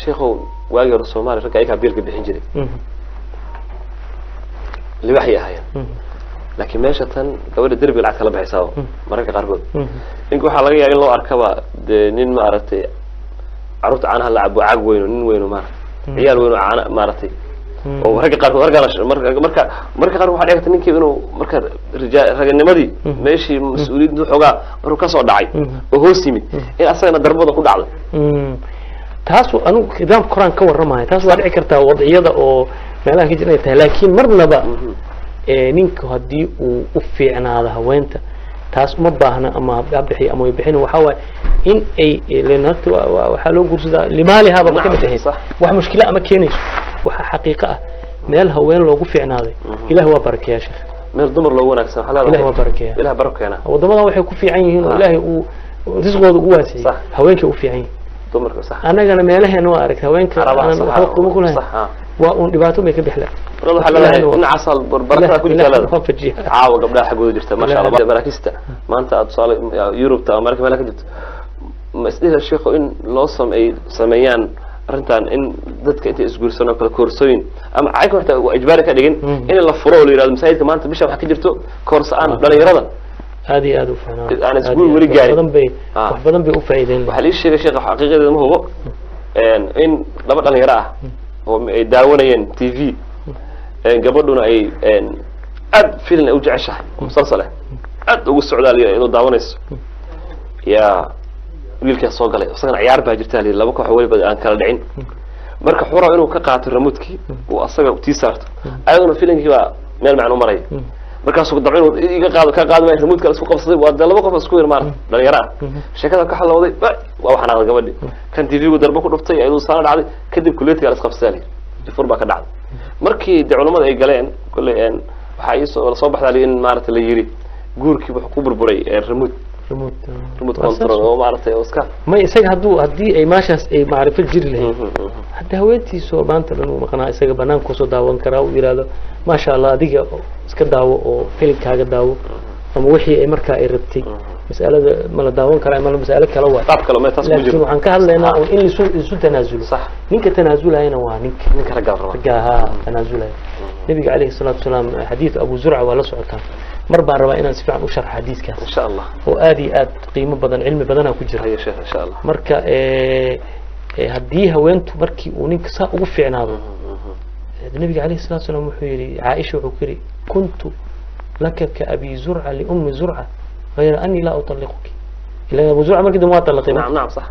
شيخو واجي الصومالي رجع أيها بيرك بحنجري اللي وحي هاي لكن ماشة قبل الدرب العاد كلا بحسابه مرة قربت إنكو حلاقي يعني لو أركبه نين ما أردت عرفت عنها لعب وعقوين ونين وينو ما عيال وينو عن ما أردت ورجع قرب مرة قرب واحد يقتنين كي إنه مرة رجال النمدي ماشي مسؤولين دو حقا مرة كسر داعي وهو سيمي إيه أصلا ضربة كل عضل تاسو أنا كدام قرآن كور رماي تاسو أرجع كرتا وضعية أو معناها كجنة لكن مرنا بقى نينك هدي وفي عنا هذا هوانت تاس ما باهنا أما بحي أما يبحين وحاول إن أي لنات وحلو قرص ده لما لي هذا ما كمته صح وح مشكلة أما كينيش وح حقيقة من الهوان لو في عنا هذا إله هو بركة يا شيخ من الضمر لو أنا أحسن حلال إله هو بركة إله بركة أنا والضمر هو يكون في عينه إله ورزقه قواسي هوانك وفي عين ضمر صح أنا ماله أنا أعرف هوانك أنا حوقت مقولها صح ودبعته ما يكبح له والله حلال إن عسل بركة كل ثلاثة عاو قبلها حقول جرت ما شاء الله مراكزته ما أنت أتصال يوروب تا أمريكا مالك جبت مسألة الشيخ إن لوصم أي سميان رنتان إن ضدك أنت أسجور سنة كورسين أما عايك وقت إجبارك أدين إن الله فرو اللي راد مساعد كمان أنت بيشوف حكي جرتو كورس أنا لا يرضى هذه أدو فعلا أنا أسجور ورجالي بدن بيوفايدين وحليش الشيخ حقيقة ما هو إن لابد أن يراه داونين تي في قبلنا أي أد فيلم أوجع شح مسلسله أد والسعودية إذا داونيس يا ويلك الصوق عليه أصلاً عيار بهجرتالي لما كان حوالي بدأ أن كان دعين مركب حورة إنه كقاعة الرمودكي وأصلاً وتيسرت أيضاً فيلم كذا من المعنى مري مركب سوق الضعين كقاعة ما الرمود كان سوق قصدي وده لما كان سكوير مار لا يرى شكله كحل وضي وأوحنا هذا قبلي كان تي في ودربك ودفتي أيضاً صار عادي كذب كليتي على سقف سالي الفربة كدعم مركي دعونا ما يقالين كل إن حيس ولا صباح على إن معرفة اللي يري جوركي بحكومة بري الرمود رمود كونترول هو معرفة أوسكار ما يساق هدي أي ماشاس أي معرفة الجيل له حتى هويتي سو بانت لأنه مقنع يساق بنام كوسو داون كراو يراده ما شاء الله ديجا اسك داو أو فيلم كاجا داو أما وحي أي مركا أي ربتي مسألة ملا داون كراو ملا مسألة كلوة طب كلمة تصميم لكن عن كهل لنا أو إن لسوء تنازل صح نيك تنازل هنا وانك رجعها تنازل النبي عليه الصلاة والسلام حديث أبو زرعة ولا سعكان مربع رواينا نسمع وشرح حديث كان إن شاء الله وآدي قيمة بدن علم بدنها كجرا هي شيخ إن شاء الله مركا هديها وينتو مركي ونك سا وفعنا هذا النبي عليه الصلاة والسلام وحيري عائشة وحكري كنت لك كأبي زرعة لأم زرعة غير أني لا أطلقك إلا أبو زرعة مركي ما طلقي نعم صح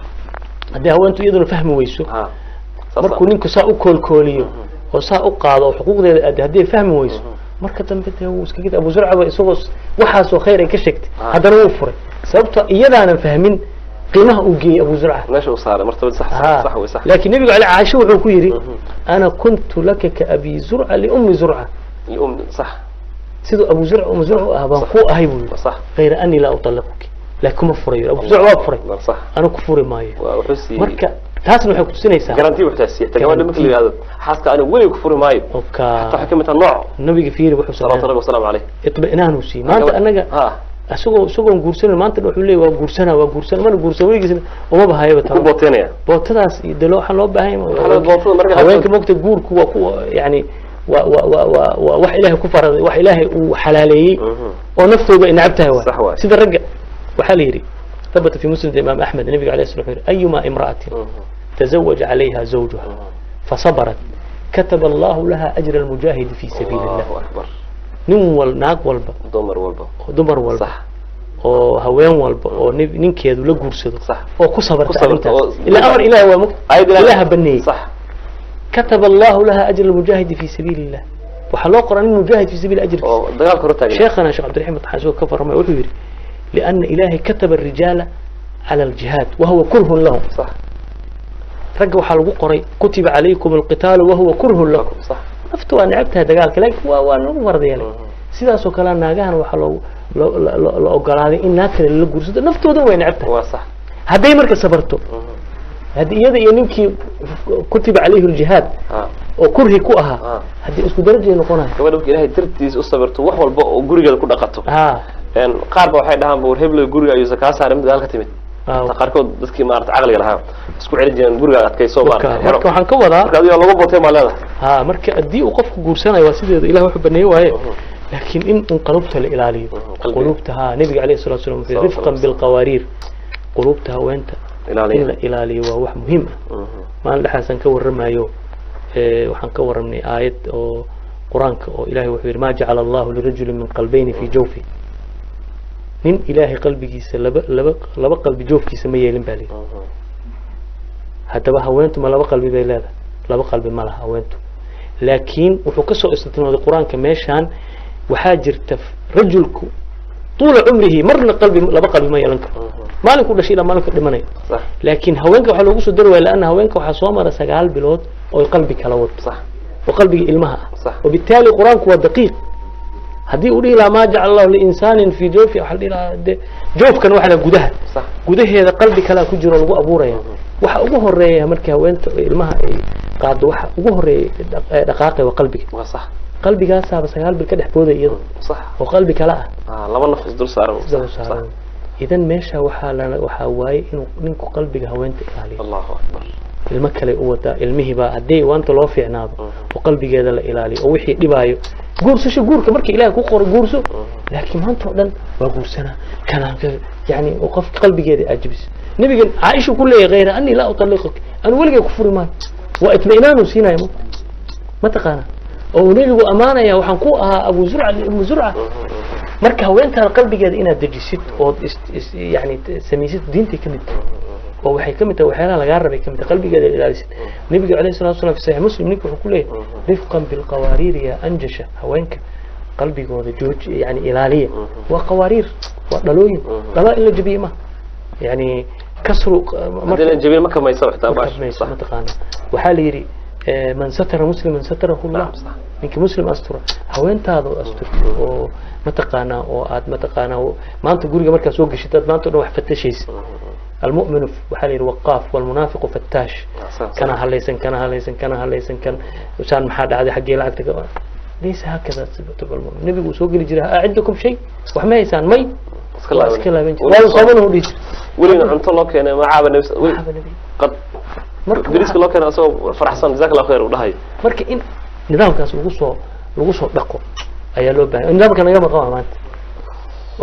هديها وينتو يقدروا فهموا ويسو مركو نك سا كل كوليو وسا قاضي وحقوق هديه فهموا ويسو marka dambe uu iska gid Abu Zur'a isagoo waxa soo khayr ay ka sheegtay hadana uu furay sababta iyadana fahmin qiimaha uu geeyay Abu Zur'a meesha uu saaray martaba sax way sax laakiin nabiga Ali Aisha wuxuu ku yiri ana kuntu laka ka Abi Zur'a li ummi Zur'a li ummi sax sidoo Abu Zur'a ummi Zur'a aban ku ahay buu sax غير anni la utalliquki laakiin ma furay Abu Zur'a waa furay sax ana ku furay maayo marka taasna waxay ku tusinaysaa garanti waxtaasiya tagawada markii la yiraahdo xaaska aan wali ku furi maayo ta xikmada nooc nabiga fiiri wuxuu sallallahu alayhi wasallam itbinaanu si maanta anaga asagoo guursan maanta wuxuu leeyahay waa guursan mana guursan weligiisna uma bahayba taa booteenaya bootadaas idalo waxa loo baahan yahay bootada marka haweenka moogta guurku waa ku yani wax ilaahay ku faraday wax ilaahay uu xalaaleeyay oo naftooda inabtahay waa sida rag waxa la yiri ثبت في مسند الإمام أحمد النبي عليه الصلاة والسلام أيما امرأة تزوج عليها زوجها فصبرت كتب الله لها أجر المجاهد في سبيل الله نم ناق والبا دمر والبا صح وهوين والبا وننكيد ولا جورسد صح وكصبر إلا أمر إله هو إله بني صح كتب الله لها أجر المجاهد في سبيل الله وحلو قرآن المجاهد في سبيل أجر شيخنا شيخ عبد الرحيم الطحاسي كفر ما يقول لأن إلهي كتب الرجال على الجهاد وهو كره لهم صح رجعوا حلقوا قري كتب عليكم القتال وهو كره لكم صح نفتوا أن عبتها دقالك لك ونمر ذلك سيدا سوكالان ناقان وحلو لو قرادي إن ناكل اللي قرصد نفتوا ده وين عبتها صح هذا مركز صبرته هذه يد ينمكي كتب عليه الجهاد وكره كوها هذه اسكو درجة نقولها كمان إلهي ترتيز أصبرته وحول وجرجل كل قطه إن قارب واحد هم بور هبل جوري أيوة كاسة رمد قال كتمت تقاركود دتكي ما أرت عقل لها اسكو عرجان برجع كيسو بار marka waxaan ka wadaa marka adiga lagu bootay maalada ha marka adii uu qofku guursanayo waa sideeda ilaahay wuxuu baneeyay waaye laakiin in qalubta la ilaaliyo qulubta ha nabiga kaleey sallallahu alayhi wasallam rifqan bil qawarir qulubta haweenta in la ilaaliyo waa wax muhiim ah maan dhaxasan ka waramayo waxaan ka waramnay aayad oo quraanka oo ilaahay wuxuu yiri ma ja'ala Allahu lirajulin min qalbayni fi jawfi nin ilaahay qalbigiisa laba qalbi joofkiisa ma yeelin baa leeyahay hadaba haweentu ma laba qalbi bay leedahay laba qalbi ma laha haweentu laakiin wuxuu ka soo istinooday quraanka meeshan waxa jirta rajulku طول عمره مرنا قلبي لبا قلبي ما يلنك مالك ولا شيء لا مالك دمنay laakiin haweenka waxa lagu soo darway laana haweenka waxa soo mara 9 bilood oo qalbi kala wad صح وقلبي ilmaha وبالتالي quraanku waa daqiiq hadii uu dhila ma ja'al Allah li insaanin fi jawfi waxa dhila joofkan waxa la gudaha gudaheeda qalbi kala ku jiro lagu abuurayo waxa ugu horeeya markii haweenta ilmaha ay qaado waxa ugu horeeya dhaqaaqay waa qalbiga waa sax qalbigaas aba 9 bil ka dhaxbooda iyada sax oo qalbi kala laba nafs dul saaran sax idan meesha waxa waay inuu ninku qalbiga haweenta ilaaliyo Allahu akbar ilma kale u wada ilmihiba hadii waanta loo fiicnaado oo qalbigeeda la ilaaliyo oo wixii dhibaayo guursasho guurka markii ilaahay ku qoray guurso laakiin maanta dhan waa guursana kalaamka yani oo qof qalbigeeda ajibis nabiga Aisha ku leeyahay غير anni la utalliquk an waliga ku furi ma wa itminaanu siinayo ma taqaana oo nabigu amaanaya waxaan ku ahaa Abu Zur'a marka haweenta qalbigeeda inaad dajisid oo yani samaysid diinta kamid oo waxay kamid tahay waxyaalaha laga rabay kamid qalbigeeda ilaalisid nabiga kaleey sallallahu alayhi wasallam fi sahih muslim ninku wuxuu ku leeyahay rifqan bil qawarir ya anjasha haweenka qalbigooda jooj yani ilaaliya waa qawarir waa dhalooyin dhala ila jabiima yani kasru madana jabiima ma kamaysa waxta baash ma taqaana waxa la yiri man satara musliman satarahu Allah ninka muslim astura haweentaada astur oo ma taqaana oo aad ma taqaana maanta guriga marka soo gashitad maanta wax fatashaysi المؤمن وحالي وقاف والمنافق فتاش كان هليسن كان وسان محاد هذا حقي لعقتك ليس هكذا تبع المؤمن النبي سوق لي جرا عندكم شيء وحما يسان مي اسكلا بنت والله صابونه وديس ولين انت الله كان ما عاب نفس قد دريس الله كان اسو فرحسن جزاك الله خير ودهي marka in nidaamkaas lagu soo dhaqo ayaa loo baahan nidaamka naga maqan maanta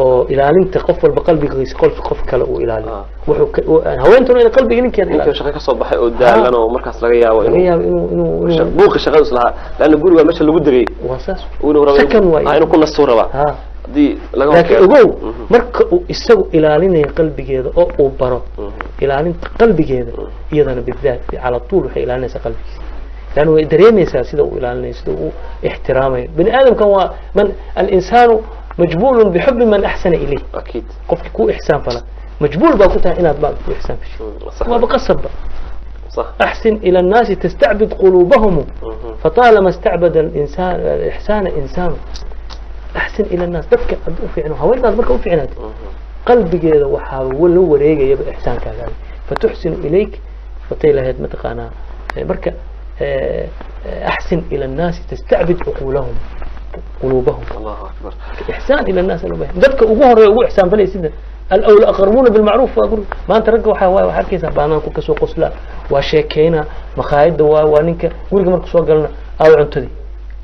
oo ilaalinta qof walba qalbigiisa qof kale uu ilaaliyo wuxuu haweentuna in qalbiga ninkeeda ilaaliyo shaqo ka soo baxay oo daalan oo markaas laga yaabo inuu buuq shaqada islaha laana guriga meesha lagu dagay wasaas uu rabo inuu ku nasto raba hadii laga ogow marka uu isagu ilaalinayo qalbigeeda oo uu baro ilaalinta qalbigeeda iyadana bidaad ala طول waxay ilaalinaysa qalbigiisa لأنه دريميسا سيده إلى سيده احترامه بني آدم كان من الإنسان مجبول بحب من أحسن إليه أكيد قف كو إحسان فلا مجبول بقولها إن أتباع كو إحسان في شيء ما بقصب صح أحسن إلى الناس تستعبد قلوبهم فطالما استعبد الإنسان الإحسان إنسان أحسن إلى الناس تبكي أدو في عنه هوين الناس بركوا في عناد قلبي كذا وحاول هو ريجا يبقى إحسان كذا فتحسن إليك فطيلة هاد متقانا بركة أحسن إلى الناس تستعبد عقولهم قلوبهم الله أكبر إحسان إلى الناس ذلك أبوه رأيه إحسان فلي سيدا الأقربون بالمعروف وأقول ما أنت رجع حواي وحكي سبعنا كوكا سوق قصلا وشيكينا مخايد ونك ورجع مركز سوق قالنا أو عنتدي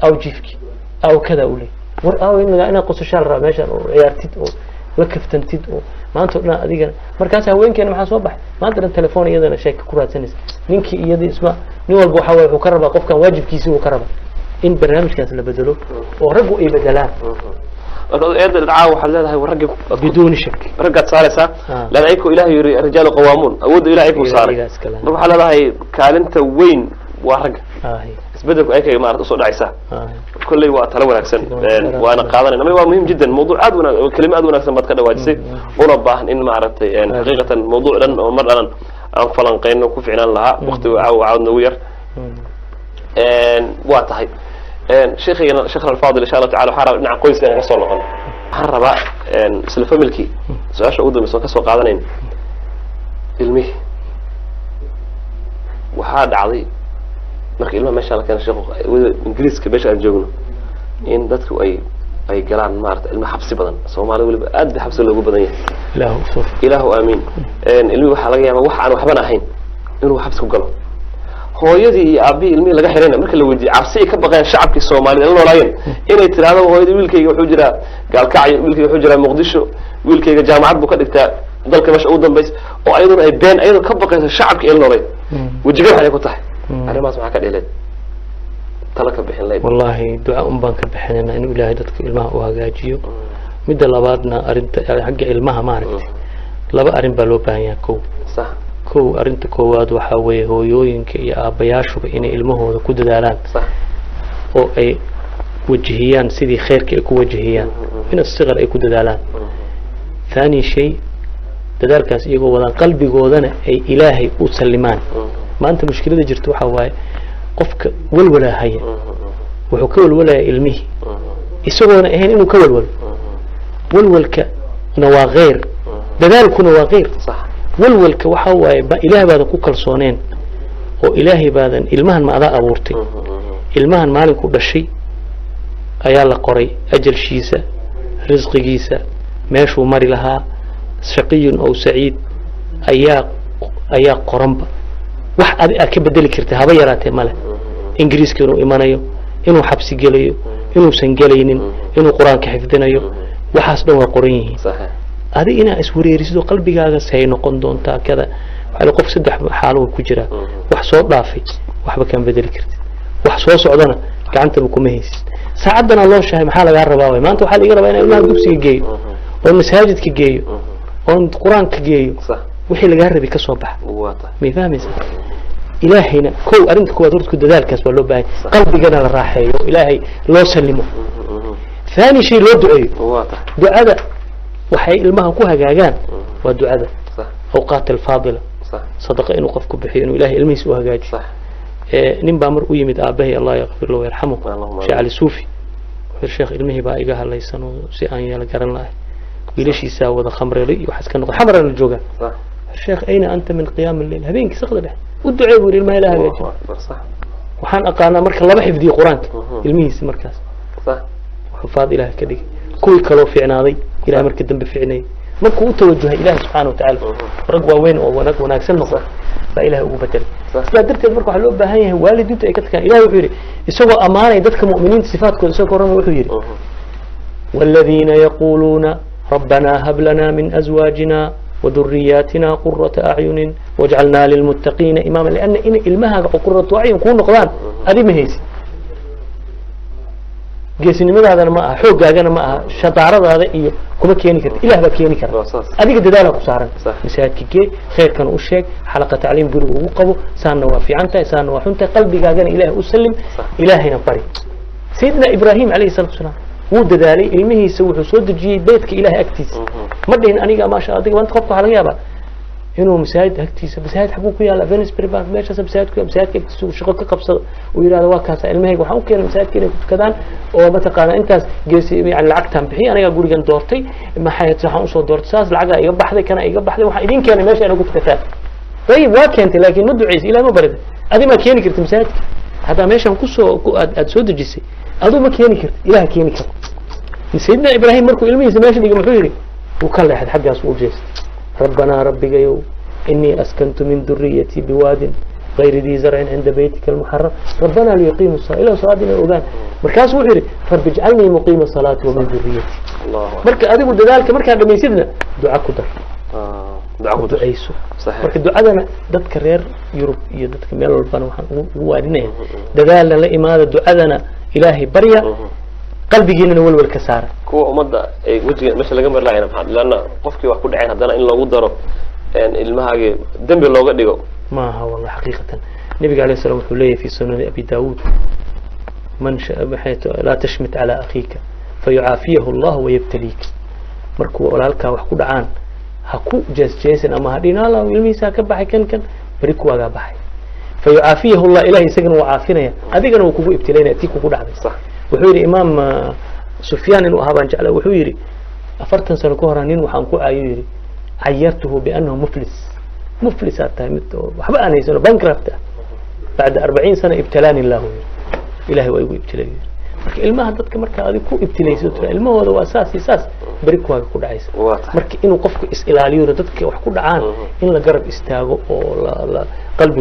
أو جيفكي أو كذا أولي أو إن أنا قص شال رماشا أو عيارتيد أو وكف تنتيد أو ما أنت قلنا أديك مركزها وين كان محاسب صباح ما أنت التليفون يدنا شيك كرات سنس نينك يدي اسمه نوال بوحاول وكربا قف كان واجب كيسي وكربا إن برنامج كان اللي بدلوه ورجعوا إيه بدلان هذا الدعاء وحلالها ورجع بدون شك رجعت صالحة لا نعيكو إلهي رجال قوامون أود إلهيكو صالح نروح على هاي كالنت وين ورجع اسبدك أيك ما أرد أصول عيسى كل وقت لو أحسن وأنا قاعدين إنما هو مهم جدا موضوع أدونا كلمة أدونا أحسن ما تكلم واجسي ورباه إن ما عرفت يعني حقيقة موضوع لن مرة لن أنفلن قين وكف عنا لها وقت وعود نوير واتهاي شيخنا الفاضل إن شاء الله تعالى حارب نعم قويس لنا قصور لقنا حارب سلفة ملكي سؤال شعوده مسوى كسوى قاعدين علمي وحاد عظيم marka ilmaha meesha la keenay sheekhu ingiriiska meesha aan joogno in dadku ay ay galaan maarta ilmo xabsi badan Soomaaliya waliba aad xabsi loogu badan yahay ilaahu aamin ilmi waxa laga yaabaa wax aan waxba ahayn inuu xabsi ku galo hooyadii iyo aabii ilmi laga xirayna marka la weydiiyay cabsi ka baqeen shacabkii Soomaaliyeed la noolaayeen inay tiraado hooyadii wiilkayga wuxuu jiraa gaalkacyo wiilkayga wuxuu jiraa Muqdisho wiilkayga jaamacad buu ka dhigtaa dalka meesha ugu dambeys oo ayaduna ay been ayadu ka baqayso shacabkii la noolay wajiga waxay ku tahay arimaas waxa ka dheelay talaka bixin leeyahay wallahi duca baan ka bixinayna in Ilaahay dadka ilmaha u hagaajiyo midda labaadna arinta xagga ilmaha maaragtay laba arin baa loo baahan yahay sax kow arinta koowaad waxa weeye hooyooyinka iyo aabayaashuba inay ilmahooda ku dadaalaan sax oo ay wajihiyaan sidii khayrka ay ku wajihiyaan in asqar ay ku dadaalaan ثاني شيء dadaalkaas iyagoo wadaan qalbigoodana ay Ilaahay u salimaan maanta mushkilada jirto waxa waaye qofka walwalaahaya wuxuu ka walwalaya ilmihi isagoona ahayn inuu ka walwalka waa غير dadaalkuna waa غير صح walwalka waxa waaye ba Ilaahay baad ku kalsooneen oo Ilaahay baadan ilmahan ma ada abuurtay ilmahan maalinku dhashay ayaa la qoray ajalshiisa rizqigiisa meeshuu mari lahaa shaqiyun oo saciid ayaa qoranba wax aad ka bedeli kartaa haba yaraatee male ingiriiska inuu imanayo inuu xabsi gelayo inuu san gelaynin inuu quraanka xifdinayo waxaas dhan waa qoran yihiin adi ina iswareeriso qalbigaaga say noqon doontaa kada waxa qof saddex xaalad ku jira wax soo dhaafay waxba kan bedeli kartid wax soo socdana gacanta ku mahaysid saacadana loo shahay maxaa laga rabaa maanta waxa laga rabaa in ilmaha dugsiga geeyo oo masaajidka geeyo oo quraanka geeyo wixii laga rabay ka soo bax ma fahmaysaa ilaahayna kow arinta koowaad horta dadaalkaas baa loo baahay qalbigana la raaxeeyo ilaahay loo salimo ثاني شيء لو دعاء دعاء waxay ilmaha ku hagaagaan waa ducada awqaat al-faadila sadaqa inuu qofku bixiyo inuu ilaahay ilmihiisa u hagaajiyo nin baa mar u yimid aabahay Allah yaghfir lahu yarhamu shaali suufi sheekh ilmihi baa iga halaysan oo si aan yala garan lahay wiilashiisa wada khamreelay waxa iska noqon xamran la jooga sheekh ayna anta min qiyam al-layl habeenki saqda u ducay buu ilmaha ilaahay hagaajiyo waxaan aqaana marka laba xifdiyo quraanka ilmihiisa markaas حفاظ إله كذي كل كلو في عناضي إلى مركز دم بفعناي مركو توجه إله سبحانه وتعالى رجوا وين أو وناك سنقص فإله أبو بتل لا درت المركو حلو بهاي والد أنت أكتر كان إله وحيري يسوى أمانة يدك مؤمنين صفات كل سوى كرم وحيري والذين يقولون ربنا هب لنا من أزواجنا وذرياتنا قرة أعين واجعلنا للمتقين إماما لأن إن المها قرة أعين يكون نقدان هذه مهيسي geesinimada hadana ma aha xooggaagana ma aha shadaaradaada iyo kuma keeni kartid ilaah ba keeni kara adiga dadaal ku saaran masaajidkii khayrkan u sheeg xalaqa tacliim guriga ugu qabo saana waa fiicantahay saana waa xuntahay qalbigaagana ilaah u salim ilaahina bari sayyidina ibraahim alayhi salatu wasalam wuu dadaalay ilmihiisa wuxuu soo dejiyay beedka ilaahay agtiisa ma dhihin aniga ma sha adiga wanta qofka laga yaaba inuu masaajid agtiisa masaajid xabuu ku yaala Venice Bank meesha masaajidka shaqo ka qabsado oo yiraahdo waa kaas ilmahayga waxaan u keenay masaajidka inay ku tukadaan oo mataqaana intaas geesi yani lacagtan bixi aniga gurigan doortay maxay waxaan u soo doortay saas lacag iga baxday kana iga baxday waxa idin keenay meesha inay ku tukataan طيب waa keentay laakiin ma duceys ilaa ma barid adi ma keeni kartid masaajidka hada meeshan ku soo aad soo dejisay adu ma keeni kartid ilaah keeni kartid sayyidina ibraahim markuu ilmihiisa meesha dhigay muxuu yiri uu ka leexad xaggaas u jeestay ربنا ربي يو إني أسكنت من ذريتي بواد غير ذي زرع عند بيتك المحرم ربنا ليقيموا الصلاة إلى صلاتنا الأذان مركز وحري رب اجعلني مقيم الصلاة ومن ذريتي مركز أدب ذلك مركز لما يسيدنا دعاء قدر دعاء قدر أيسو مركز دعاء أنا دت كرير يوروب يدت كمال الفن هو أدنين دلالة لإمادة دعاء أنا إلهي بريا قلبي جينا نول والكسارة كوا أمضى وجه مش اللي جنب العين محمد لأن قفك وحكون عين هذا إن لو ضرب يعني المهاجي دم بالله قد يجوا ما هو والله حقيقة النبي عليه الصلاة والسلام في سنن أبي داود من بحيث لا تشمت على أخيك فيعافيه الله ويبتليك مركو ولالك وحكون عين هكو جاز أما هدينا الله يلميسا كبحي كان بريكو وجا بحي فيعافيه الله إلهي سجن وعافينا هذه كانوا كوكو ابتلينا أتيكو كود عبد صح وحوري إمام سفيان وهابان جعله وحوري أفرتن سنة كهرانين وحنكو عيوري عيرته بأنه مفلس أتهمته وحبا يسأله بانكرافته بعد 40 سنة ابتلاني الله إلهي ويبو ابتلاني marka ilmaha dadka marka aad ku ibtilayso ilmahooda waa saas bari kuwaaga ku dhacaysa marka inuu qofku is ilaaliyo dadka wax ku dhacaan in la garab istaago oo la qalbiga